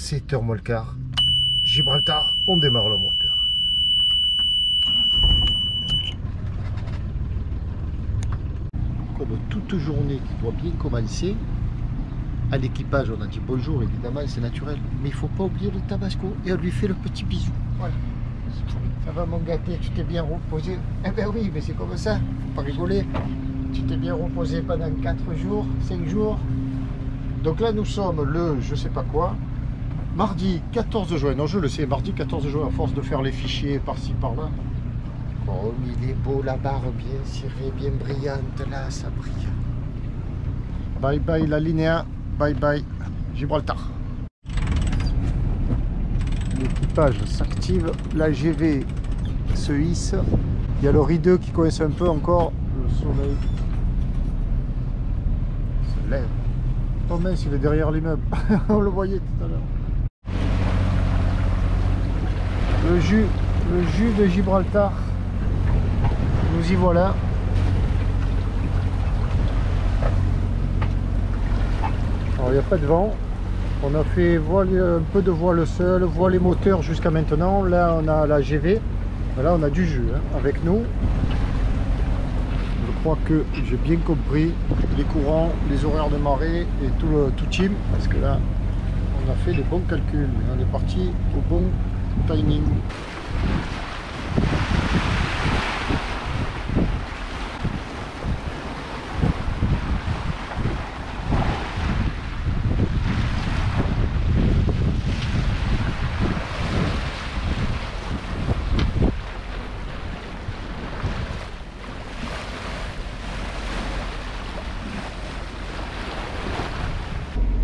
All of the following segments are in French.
7h moins le quart. Gibraltar, on démarre le moteur. Comme toute journée qui doit bien commencer, à l'équipage on a dit bonjour, évidemment c'est naturel, mais il faut pas oublier le tabasco et on lui fait le petit bisou. Voilà. Ça va mon gâté, tu t'es bien reposé? Eh ben oui, mais c'est comme ça, faut pas rigoler. Tu t'es bien reposé pendant 4 jours, 5 jours. Donc là nous sommes le je sais pas quoi, mardi 14 juin, non je le sais, mardi 14 juin, à force de faire les fichiers par-ci par-là. Oh, il est beau la barre, bien cirée, bien brillante, là ça brille. Bye bye la linéa, bye bye Gibraltar. L'équipage s'active, la GV se hisse, il y a le rideau qui coince un peu encore, le soleil se lève. Oh mince, il est derrière l'immeuble, on le voyait tout à l'heure. Le jus de Gibraltar, nous y voilà. Alors il n'y a pas de vent, on a fait un peu de voile seul, voile et moteur jusqu'à maintenant. Là on a la GV, là on a du jus hein, avec nous. Je crois que j'ai bien compris les courants, les horaires de marée et tout team, parce que là on a fait les bons calculs, on est parti au bon timing.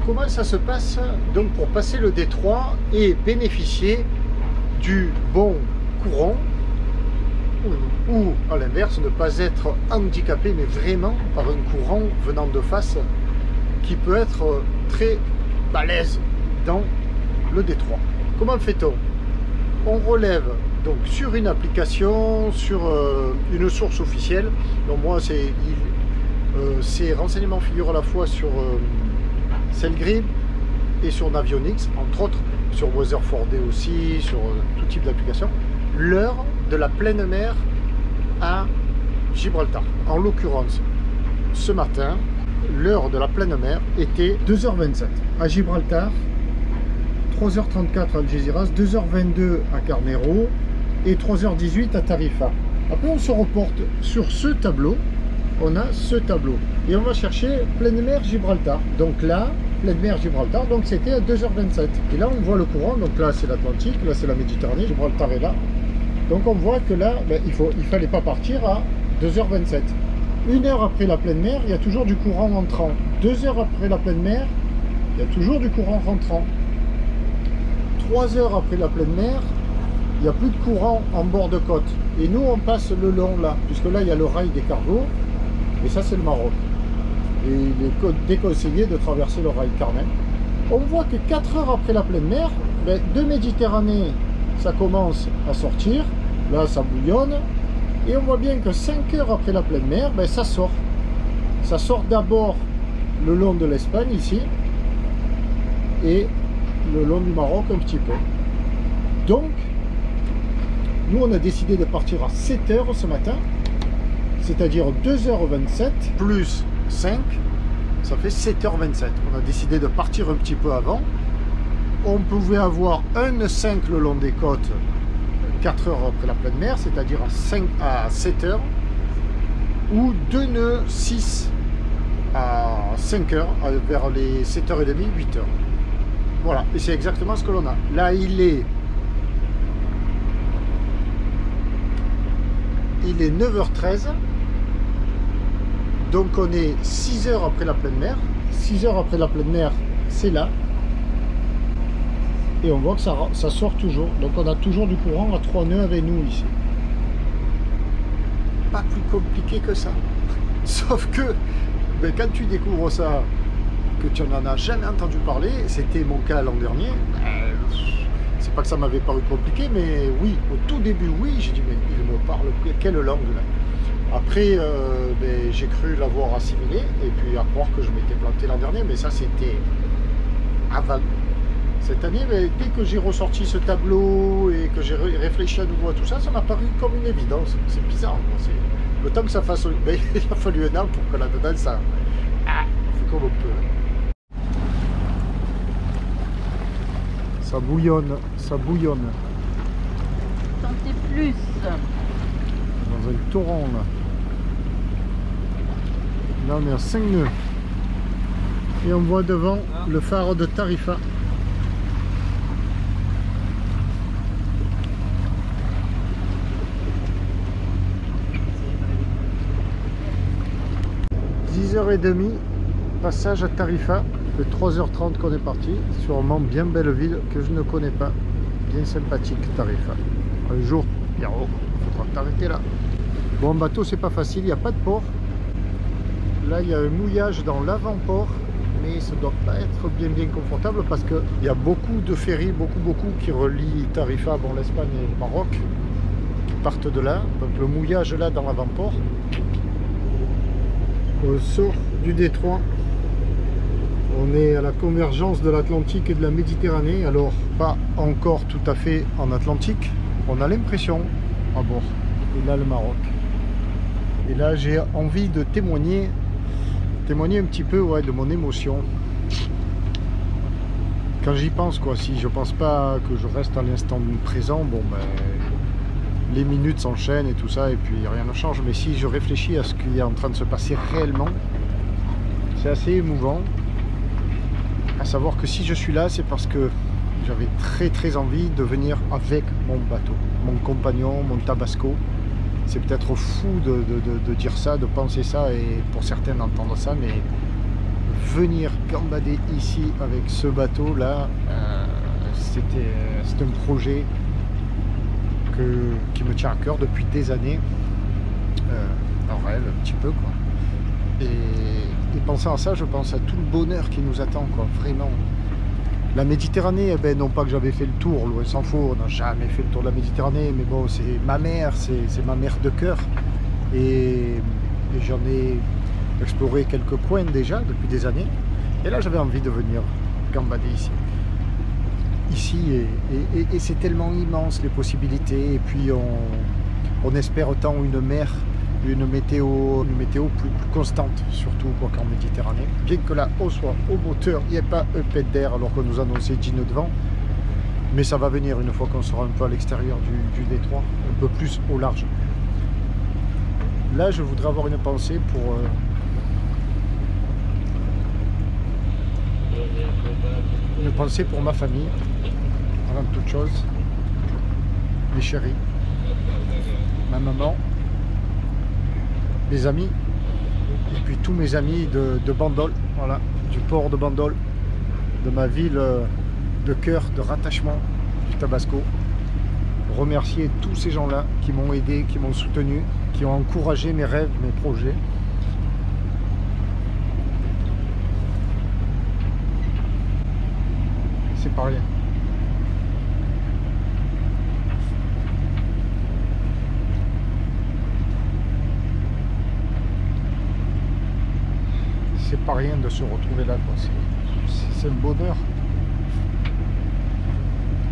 Comment ça se passe donc pour passer le détroit et bénéficier du bon courant, ou à l'inverse ne pas être handicapé mais vraiment par un courant venant de face qui peut être très balèze dans le détroit. Comment fait-on? On relève donc sur une application, sur une source officielle. Donc moi ces renseignements figurent à la fois sur Sailgrip et sur Navionics, entre autres, sur Weather4D aussi, sur tout type d'application, l'heure de la pleine mer à Gibraltar. En l'occurrence, ce matin, l'heure de la pleine mer était 2h27 à Gibraltar, 3h34 à Algeciras, 2h22 à Carnero et 3h18 à Tarifa. Après on se reporte sur ce tableau, on a ce tableau et on va chercher pleine mer Gibraltar. Donc là, pleine mer Gibraltar, donc c'était à 2h27. Et là on voit le courant, donc là c'est l'Atlantique, là c'est la Méditerranée, Gibraltar est là. Donc on voit que là, ben, il fallait pas partir à 2h27. 1 heure après la pleine mer, il y a toujours du courant entrant. 2 heures après la pleine mer, il y a toujours du courant rentrant. 3 heures après la pleine mer, il n'y a plus de courant en bord de côte. Et nous on passe le long là, puisque là il y a le rail des cargos, et ça c'est le Maroc. Et il est déconseillé de traverser le rail Carmen. On voit que 4 heures après la pleine mer, ben, de Méditerranée, ça commence à sortir. Là, ça bouillonne. Et on voit bien que 5 heures après la pleine mer, ben, ça sort. Ça sort d'abord le long de l'Espagne, ici. Et le long du Maroc, un petit peu. Donc, nous, on a décidé de partir à 7 heures ce matin. C'est-à-dire 2h27 plus 5, ça fait 7h27. On a décidé de partir un petit peu avant. On pouvait avoir un nœud 5 le long des côtes 4 heures après la pleine mer, c'est-à-dire à 7 heures, ou 2 nœuds 6 à 5 heures, vers les 7h30, 8 heures. Voilà, et c'est exactement ce que l'on a. Là, il est 9h13. Donc on est 6 heures après la pleine mer. 6 heures après la pleine mer, c'est là. Et on voit que ça sort toujours. Donc on a toujours du courant à 3 nœuds avec nous ici. Pas plus compliqué que ça. Sauf que ben, quand tu découvres ça, que tu n'en as jamais entendu parler, c'était mon cas l'an dernier, c'est pas que ça m'avait paru compliqué, mais oui, au tout début, oui, j'ai dit mais il me parle quelle langue là? Après, ben, j'ai cru l'avoir assimilé, et puis à croire que je m'étais planté l'an dernier, mais ça c'était avant. Cette année, mais dès que j'ai ressorti ce tableau et que j'ai réfléchi à nouveau à tout ça, ça m'a paru comme une évidence. C'est bizarre. Le temps que ça fasse... Mais il a fallu un an pour que là-dedans, ça... fait comme on peut. Ça bouillonne, ça bouillonne. Tentez plus. Dans un torrent, là. Là, on est à 5 nœuds. Et on voit devant le phare de Tarifa. – 10h30, passage à Tarifa. Ça fait 3h30 qu'on est parti. Sûrement bien belle ville que je ne connais pas. Bien sympathique Tarifa. Un jour, Pierrot, il faudra t'arrêter là. Bon, en bateau, c'est pas facile, il n'y a pas de port. Là, il y a un mouillage dans l'avant-port, mais ça ne doit pas être bien confortable parce qu'il y a beaucoup de ferries, beaucoup qui relient Tarifa, bon, l'Espagne et le Maroc, qui partent de là. Donc le mouillage là dans l'avant-port. On sort du détroit. On est à la convergence de l'Atlantique et de la Méditerranée. Alors, pas encore tout à fait en Atlantique. On a l'impression à bord. Et là, le Maroc. Et là, j'ai envie de témoigner un petit peu, ouais, de mon émotion. Quand j'y pense, quoi, si je pense pas que je reste à l'instant présent, bon, ben, les minutes s'enchaînent et tout ça, et puis rien ne change. Mais si je réfléchis à ce qui est en train de se passer réellement, c'est assez émouvant. À savoir que si je suis là, c'est parce que j'avais très envie de venir avec mon bateau, mon compagnon, mon Tabasco. C'est peut-être fou de dire ça, de penser ça, et pour certains d'entendre ça, mais venir gambader ici avec ce bateau là, c'est un projet qui me tient à cœur depuis des années, un rêve un petit peu, quoi. Et pensant à ça, je pense à tout le bonheur qui nous attend, quoi, vraiment. La Méditerranée, eh ben, non pas que j'avais fait le tour, loin s'en faut, on n'a jamais fait le tour de la Méditerranée, mais bon, c'est ma mer, c'est ma mer de cœur. Et j'en ai exploré quelques coins déjà depuis des années. Et là, j'avais envie de venir gambader ici. Et c'est tellement immense les possibilités. Et puis on espère autant une mer, une météo plus constante, surtout quoi qu'en Méditerranée. Bien que la eau soit au moteur, il n'y ait pas un pet d'air alors qu'on nous annonçait 10 nœuds de vent. Mais ça va venir une fois qu'on sera un peu à l'extérieur du détroit, un peu plus au large. Là, je voudrais avoir une pensée pour ma famille, avant toute chose, mes chéris, ma maman, mes amis, et puis tous mes amis de Bandol, voilà, du port de Bandol, de ma ville de cœur, de rattachement du Tabasco. Remercier tous ces gens-là qui m'ont aidé, qui m'ont soutenu, qui ont encouragé mes rêves, mes projets. C'est pas rien. C'est pas rien de se retrouver là, quoi. C'est un bonheur.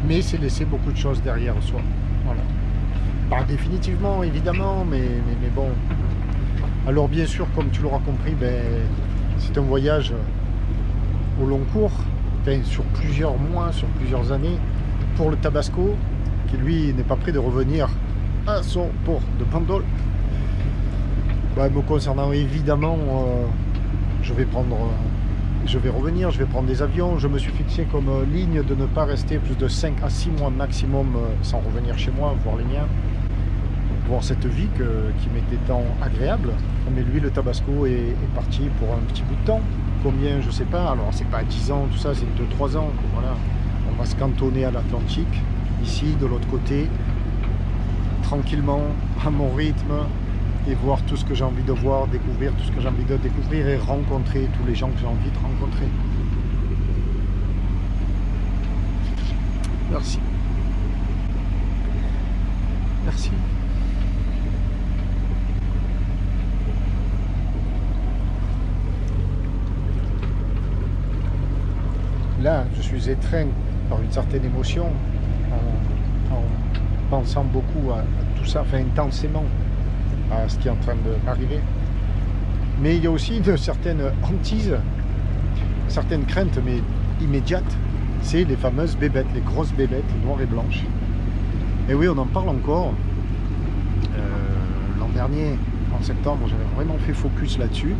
Mais c'est laisser beaucoup de choses derrière soi. Voilà. Pas définitivement, évidemment, mais bon. Alors bien sûr, comme tu l'auras compris, ben, c'est un voyage au long cours, enfin, sur plusieurs mois, sur plusieurs années, pour le Tabasco, qui lui n'est pas prêt de revenir à son port de Bandol. Ben, me concernant, évidemment, je vais revenir, je vais prendre des avions. Je me suis fixé comme ligne de ne pas rester plus de 5 à 6 mois maximum sans revenir chez moi, voir les miens, voir cette vie qui m'était tant agréable. Mais lui, le Tabasco est parti pour un petit bout de temps. Combien, je sais pas. Alors, c'est pas 10 ans, tout ça, c'est 2-3 ans. Voilà. On va se cantonner à l'Atlantique, ici, de l'autre côté, tranquillement, à mon rythme, et voir tout ce que j'ai envie de voir, découvrir tout ce que j'ai envie de découvrir et rencontrer tous les gens que j'ai envie de rencontrer. Merci. Merci. Là, je suis étreint par une certaine émotion, en pensant beaucoup à tout ça, enfin intensément à ce qui est en train d'arriver. Mais il y a aussi une certaine hantise, certaines craintes, mais immédiates. C'est les fameuses bébêtes, les grosses bébêtes noires et blanches. Et oui, on en parle encore. L'an dernier, en septembre, j'avais vraiment fait focus là-dessus.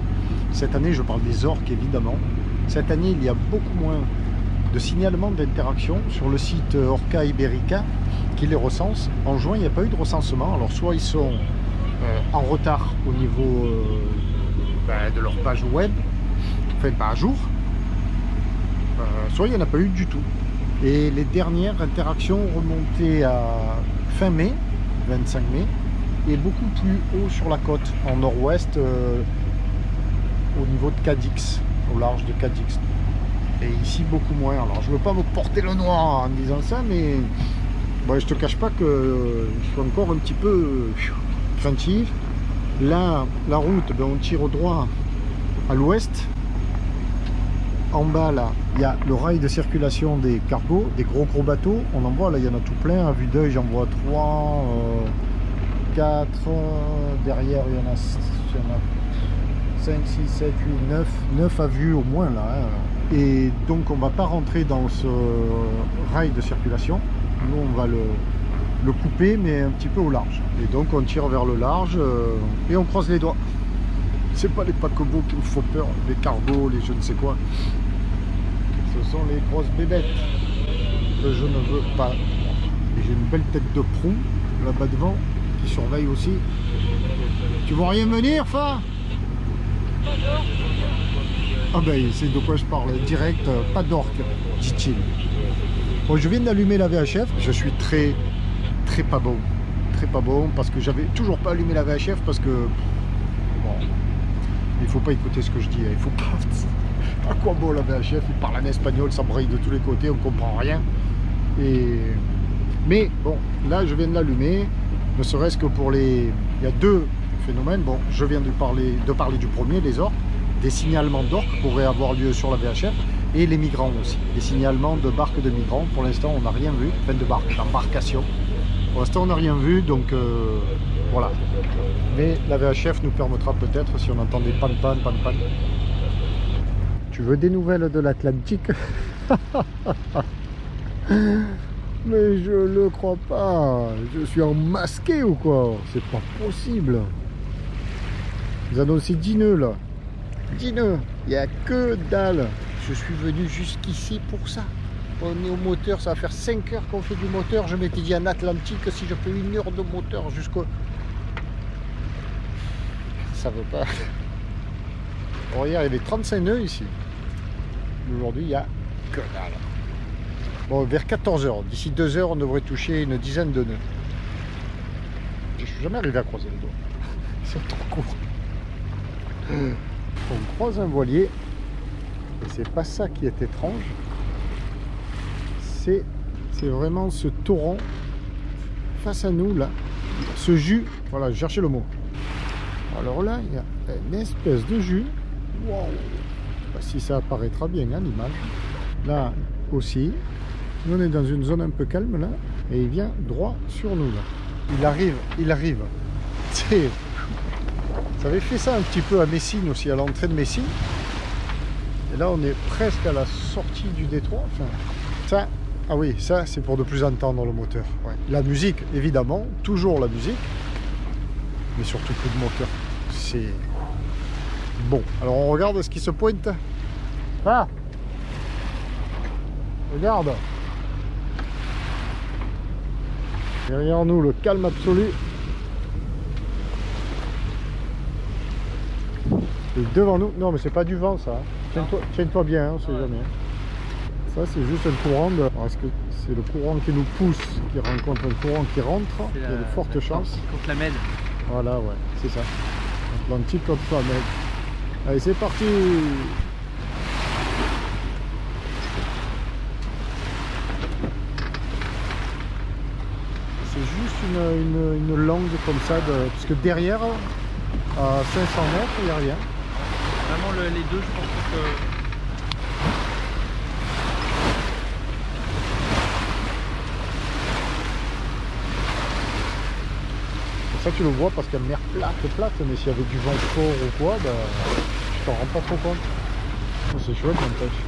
Cette année, je parle des orques, évidemment. Cette année, il y a beaucoup moins de signalements d'interaction sur le site Orca Iberica qui les recense. En juin, il n'y a pas eu de recensement. Alors, soit ils sont en retard au niveau de leur page web, enfin pas à jour, soit il n'y en a pas eu du tout. Et les dernières interactions remontaient à fin mai, 25 mai, et beaucoup plus haut sur la côte, en nord-ouest, au niveau de Cadix, au large de Cadix. Et ici, beaucoup moins. Alors, je ne veux pas me porter le noir en disant ça, mais bon, je te cache pas que je suis encore un petit peu craintif. Là, la route, on tire au droit à l'ouest. En bas, là, il y a le rail de circulation des cargos, des gros bateaux. On en voit, là, il y en a tout plein. À vue d'œil, j'en vois 3, 4. Derrière, il y en a 5, 6, 7, 8, 9 à vue au moins, là. Hein. Et donc, on ne va pas rentrer dans ce rail de circulation. Nous, on va le couper, mais un petit peu au large. Et donc, on tire vers le large et on croise les doigts. C'est pas les paquebots qui me font peur, les cargos, les je ne sais quoi. Ce sont les grosses bébêtes que je ne veux pas. Et j'ai une belle tête de proue là-bas devant qui surveille aussi. Tu vois rien venir, Fa? Ah ben, c'est de quoi je parle. Direct, pas d'orque, dit-il. Bon, je viens d'allumer la VHF. Je suis très pas bon. Très pas bon parce que j'avais toujours pas allumé la VHF parce que... Bon, il faut pas écouter ce que je dis. Il faut pas... À quoi bon la VHF? Il parle en espagnol, ça braille de tous les côtés, on comprend rien. Mais bon, là je viens de l'allumer, ne serait-ce que pour les... Il y a deux phénomènes. Bon, je viens de parler du premier, les orques. Des signalements d'orques pourraient avoir lieu sur la VHF. Et les migrants aussi. Les signalements de barques de migrants. Pour l'instant, on n'a rien vu. Enfin, de barques, d'embarcation. Pour l'instant, on n'a rien vu, donc voilà. Mais la VHF nous permettra peut-être, si on entend des pan. Tu veux des nouvelles de l'Atlantique? Mais je le crois pas. Je suis enmasqué ou quoi? C'est pas possible. Ils annoncent 10 nœuds là. 10 nœuds. Il n'y a que dalle. Je suis venu jusqu'ici pour ça. On est au moteur, ça va faire 5 heures qu'on fait du moteur. Je m'étais dit en Atlantique, si je fais 1 heure de moteur jusqu'au... Ça veut pas... Bon, hier, il y avait 35 nœuds ici. Aujourd'hui, il n'y a que dalle. Bon, vers 14 heures. D'ici 2 heures, on devrait toucher une dizaine de nœuds. Je suis jamais arrivé à croiser les doigts. C'est trop court. On croise un voilier. Et c'est pas ça qui est étrange. C'est vraiment ce torrent face à nous là, ce jus, voilà, je cherchais le mot. Alors là, il y a une espèce de jus. Wow. Je sais pas si ça apparaîtra bien à l'image. Là aussi, nous on est dans une zone un peu calme là, et il vient droit sur nous là. Il arrive. Ça avait fait ça un petit peu à Messine aussi, à l'entrée de Messine. Et là, on est presque à la sortie du détroit. Enfin, ça, ah oui, ça, c'est pour de plus entendre le moteur. Ouais. La musique, évidemment, toujours la musique. Mais surtout plus de moteur. C'est bon. Alors, on regarde ce qui se pointe. Ah! Regarde! Derrière nous, le calme absolu. Et devant nous, non mais c'est pas du vent ça. Tiens-toi bien, on sait jamais. Ça c'est juste un courant de... Est-ce que c'est le courant qui nous pousse qui rencontre un courant qui rentre? Il y a de fortes chances. Contre la Med. Voilà, ouais, c'est ça. Atlantique contre la Med. Allez, c'est parti. C'est juste une langue comme ça, parce que derrière, à 500 mètres, il n'y a rien. Vraiment les deux, je pense que... Ça tu le vois parce qu'il y a une mer plate, mais s'il y avait du vent fort ou quoi, bah, tu t'en rends pas trop compte. Oh, c'est chouette n'empêche.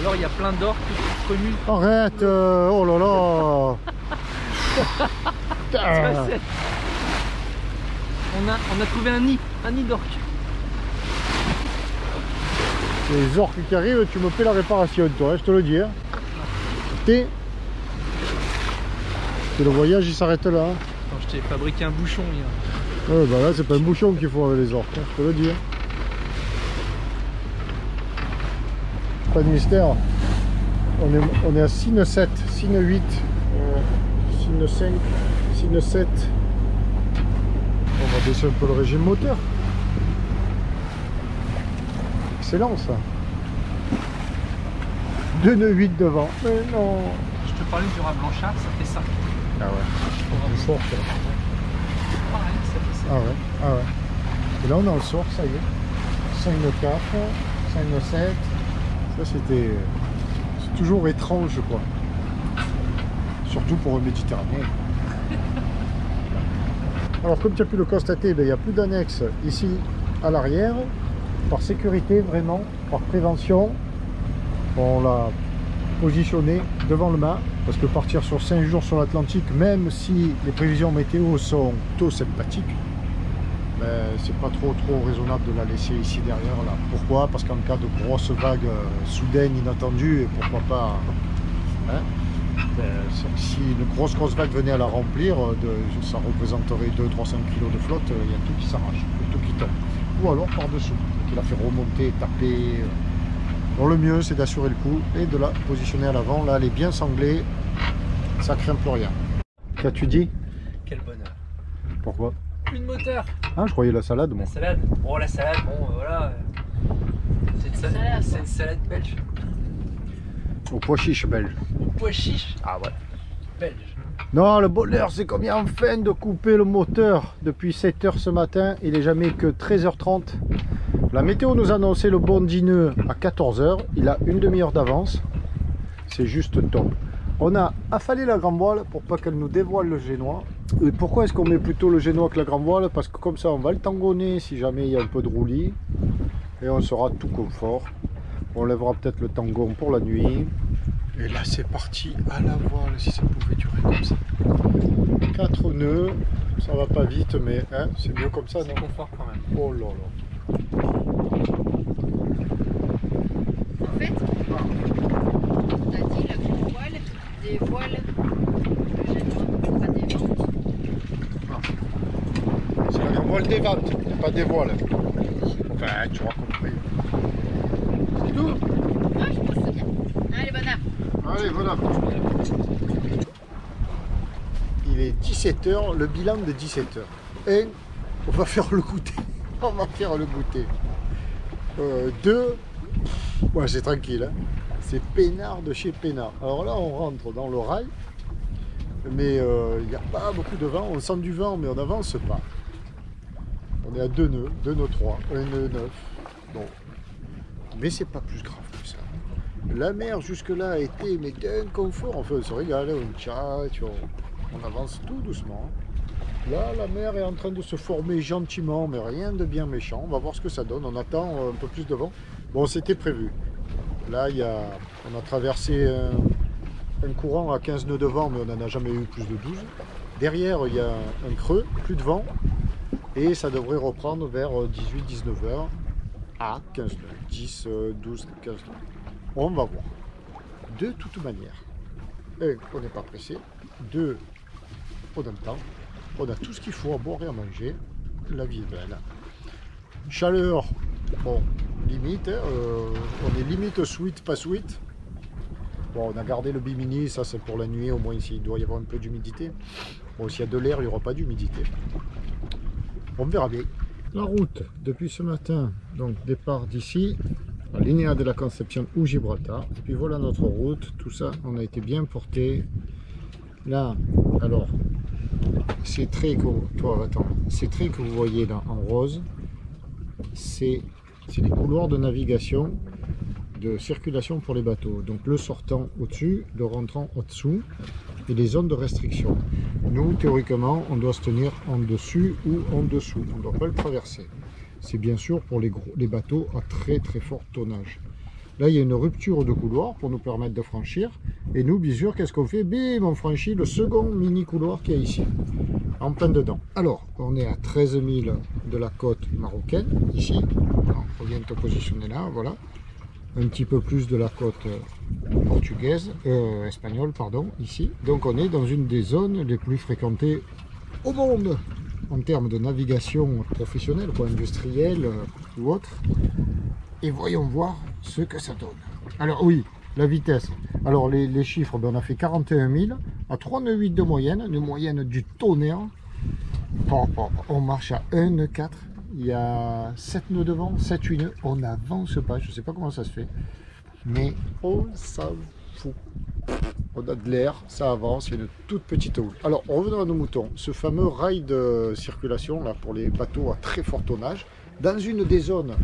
Alors il y a plein d'orques qui remuent. Arrête, oh là là. Putain. On a trouvé un nid d'orques. Les orques qui arrivent, tu me fais la réparation, toi, je te le dis. Hein. Et le voyage il s'arrête là. Hein. Attends, je t'ai fabriqué un bouchon hier. Ouais, bah là c'est pas un bouchon qu'il faut avec les orques, hein, je te le dis. Hein. Pas de mystère. On est à Sine 7, Sine 8, Sine 5, Sine 7. On va baisser un peu le régime moteur. Excellent ça. 2 nœuds 8 devant. Mais non. Je te parlais du rat blanchard, ça fait ça. Ah ouais. Plus fort ça. Pareil, ça fait ça. Ah ouais. Ah ouais. Et là on est en sort, ça y est. 5 nœuds 4, 5 nœuds 7. Ça c'était. C'est toujours étrange quoi. Surtout pour un Méditerranéen. Alors comme tu as pu le constater, il n'y a plus d'annexe ici à l'arrière. Par sécurité vraiment, par prévention, on l'a positionné devant le mât. Parce que partir sur 5 jours sur l'Atlantique, même si les prévisions météo sont plutôt sympathiques, c'est pas trop raisonnable de la laisser ici derrière là. Pourquoi? Parce qu'en cas de grosse vague soudaine, inattendue, et pourquoi pas hein, si une grosse vague venait à la remplir, ça représenterait 200-300 kg de flotte, il y a tout qui s'arrache, tout qui tombe. Ou alors par-dessous, qui la fait remonter, taper. Bon, le mieux c'est d'assurer le coup et de la positionner à l'avant. Là elle est bien sanglée, ça craint plus rien. Qu'as-tu dit? Quel bonheur. Pourquoi? Plus de moteur. Ah, je croyais la salade moi. La salade. Bon, la salade, bon, voilà. C'est une salade belge. Au pois chiche belge. Pois chiche. Ah ouais. Belge. Non, le bonheur c'est qu'on vient enfin de couper le moteur depuis 7 h ce matin. Il est jamais que 13 h 30. La météo nous a annoncé le bon 10 nœuds à 14 h. Il a une demi-heure d'avance. C'est juste top. On a affalé la grand voile pour pas qu'elle nous dévoile le génois. Et pourquoi est-ce qu'on met plutôt le génois que la grand voile? Parce que comme ça on va le tangonner si jamais il y a un peu de roulis. Et on sera tout confort. On lèvera peut-être le tangon pour la nuit. Et là c'est parti à la voile si ça pouvait durer comme ça. 4 nœuds, ça va pas vite mais hein, c'est mieux comme ça, non? C'est confort quand même. Oh là là. En fait, on a dit la grande voile, des voiles, le génois, pas des ventes. C'est la grand voile des ventes, pas des voiles. Enfin, tu auras compris. C'est tout? Ah, je pense que c'est bien. Allez, bonne app. Allez, voilà. Il est 17 h, le bilan de 17 h. Et on va faire le goûter. On va faire le goûter. 2, ouais, c'est tranquille. Hein. C'est peinard de chez peinard. Alors là, on rentre dans le rail. Mais il n'y a pas beaucoup de vent. On sent du vent, mais on n'avance pas. On est à 2 nœuds, 2 nœuds 3, 1 nœud 9. Bon. Mais c'est pas plus grave que ça. La mer jusque-là a été mais d'un confort. Enfin, on se régale, on tchatche, on avance tout doucement. Là, la mer est en train de se former gentiment, mais rien de bien méchant. On va voir ce que ça donne. On attend un peu plus de vent. Bon, c'était prévu. Là, on a traversé un courant à 15 nœuds de vent, mais on n'en a jamais eu plus de 12. Derrière, il y a un creux, plus de vent. Et ça devrait reprendre vers 18-19 heures à 15 nœuds. 10, 12, 15 nœuds. On va voir. De toute manière, on n'est pas pressé. 2, on a le temps. On a tout ce qu'il faut à boire et à manger. La vie est belle. Chaleur, bon, limite. Hein, on est limite sweet, pas sweet. Bon, on a gardé le bimini, ça c'est pour la nuit, au moins ici il doit y avoir un peu d'humidité. Bon, s'il y a de l'air, il n'y aura pas d'humidité. On verra bien. La route depuis ce matin, donc départ d'ici, à Linea de la Concepción ou Gibraltar. Et puis voilà notre route, tout ça, on a été bien porté. Là, alors, ces traits que vous voyez là en rose, c'est des couloirs de navigation de circulation pour les bateaux. Donc le sortant au-dessus, le rentrant au-dessous et les zones de restriction. Nous, théoriquement, on doit se tenir en dessus ou en dessous. On ne doit pas le traverser. C'est bien sûr pour les bateaux à très fort tonnage. Là, il y a une rupture de couloir pour nous permettre de franchir. Et nous, bien sûr, qu'est-ce qu'on fait? Bim, on franchit le second mini couloir qu'il y a ici, en plein dedans. Alors, on est à 13 000 de la côte marocaine, ici. Alors, on vient de te positionner là, voilà. Un petit peu plus de la côte portugaise, espagnole, pardon, ici. Donc, on est dans une des zones les plus fréquentées au monde, en termes de navigation professionnelle, quoi, industrielle ou autre. Et voyons voir ce que ça donne. Alors oui, la vitesse. Alors les chiffres, ben, on a fait 41 000 à 3,8 de moyenne, une moyenne du tonnerre. On marche à 1,4. Il y a 7 nœuds devant, 7, 8 nœuds. On n'avance pas, je ne sais pas comment ça se fait. Mais on s'en fout. On a de l'air, ça avance, il y a une toute petite houle. Alors revenons à nos moutons. Ce fameux rail de circulation là pour les bateaux à très fort tonnage, dans une des zones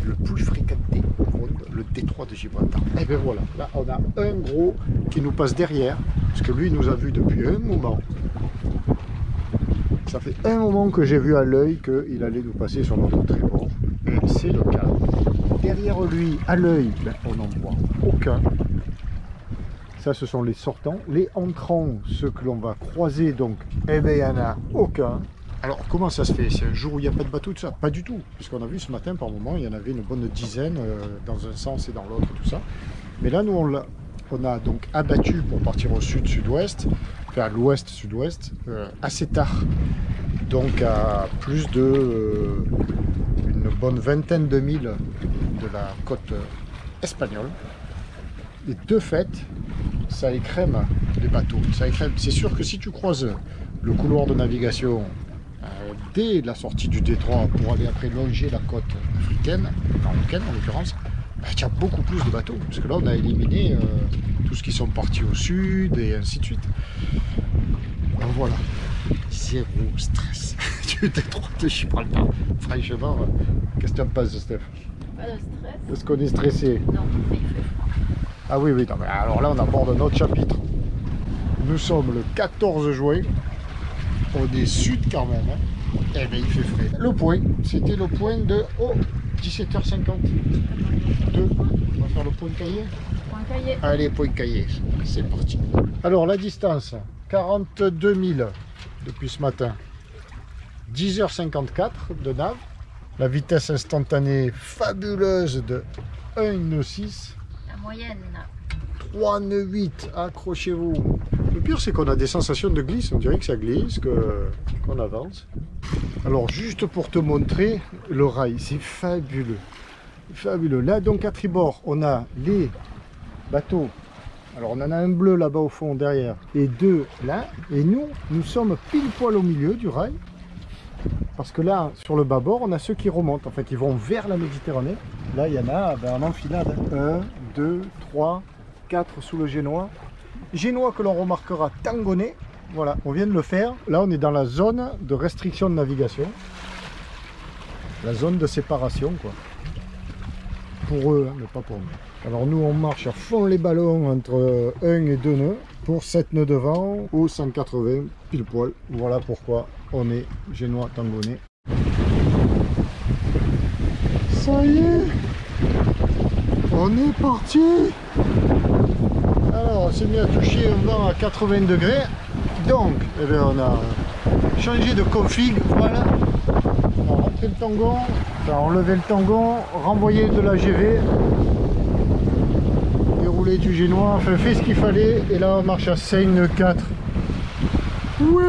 le plus fréquentées au monde, le détroit de Gibraltar. Et bien voilà, là on a un gros qui nous passe derrière, parce que lui nous a vu depuis un moment. Ça fait un moment que j'ai vu à l'œil qu'il allait nous passer sur notre tribord, et c'est le cas. Derrière lui, à l'œil, ben, on n'en voit aucun. Ça, ce sont les sortants. Les entrants, ceux que l'on va croiser, donc, eh bien, il n'y en a aucun. Alors, comment ça se fait? C'est un jour où il n'y a pas de bateau, tout ça? Pas du tout. Puisqu'on a vu ce matin, par moment, il y en avait une bonne dizaine, dans un sens et dans l'autre, tout ça. Mais là, nous, on a donc abattu pour partir au sud-sud-ouest, enfin à l'ouest-sud-ouest, assez tard. Donc, à plus de une bonne vingtaine de milles de la côte espagnole. Et de fait, ça écrème les bateaux. Ça écrème. C'est sûr que si tu croises le couloir de navigation dès la sortie du détroit pour aller après longer la côte africaine, marocaine en l'occurrence, bah, il y a beaucoup plus de bateaux. Parce que là, on a éliminé tous ceux qui sont partis au sud et ainsi de suite. Donc voilà, zéro stress du détroit de Gibraltar. Franchement, qu'est-ce que tu en penses, Steph? Pas de stress. Est-ce qu'on est stressé? Non, mais il fait froid. Ah oui, non, mais alors là, on aborde notre chapitre. Nous sommes le 14 juin. On est sud quand même. Hein. Eh bien, il fait frais. Le point, c'était le point de 17h52. On va faire le point cahier. Point cahier. Allez, point cahier. C'est parti. Alors, la distance, 42 000 depuis ce matin. 10h54 de nav. La vitesse instantanée fabuleuse de 1,6. La moyenne. 3,8, accrochez-vous. Le pire, c'est qu'on a des sensations de glisse. On dirait que ça glisse, qu'on avance. Alors, juste pour te montrer le rail, c'est fabuleux. Fabuleux. Là, donc, à tribord, on a les bateaux. Alors, on en a un bleu là-bas au fond, derrière, et deux là. Et nous sommes pile poil au milieu du rail. Parce que là, sur le bâbord, on a ceux qui remontent. En fait, ils vont vers la Méditerranée. Là, il y en a en enfilade. 1, 2, 3, 4 sous le génois. Génois que l'on remarquera tangonné. Voilà, on vient de le faire. Là, on est dans la zone de restriction de navigation. La zone de séparation, quoi. Pour eux, hein, mais pas pour nous. Alors nous, on marche à fond les ballons entre 1 et 2 nœuds pour 7 nœuds devant ou 180 pile poil. Voilà pourquoi on est génois tangonné. Ça y est, on est parti. Alors, on s'est mis à toucher un vent à 80 degrés. Donc, eh bien, on a changé de config. Voilà. On a rentré le tangon, enfin, enlevé le tangon, renvoyé de la GV, déroulé du génois, enfin fait ce qu'il fallait. Et là, on marche à 5 nœuds 4. Ouais.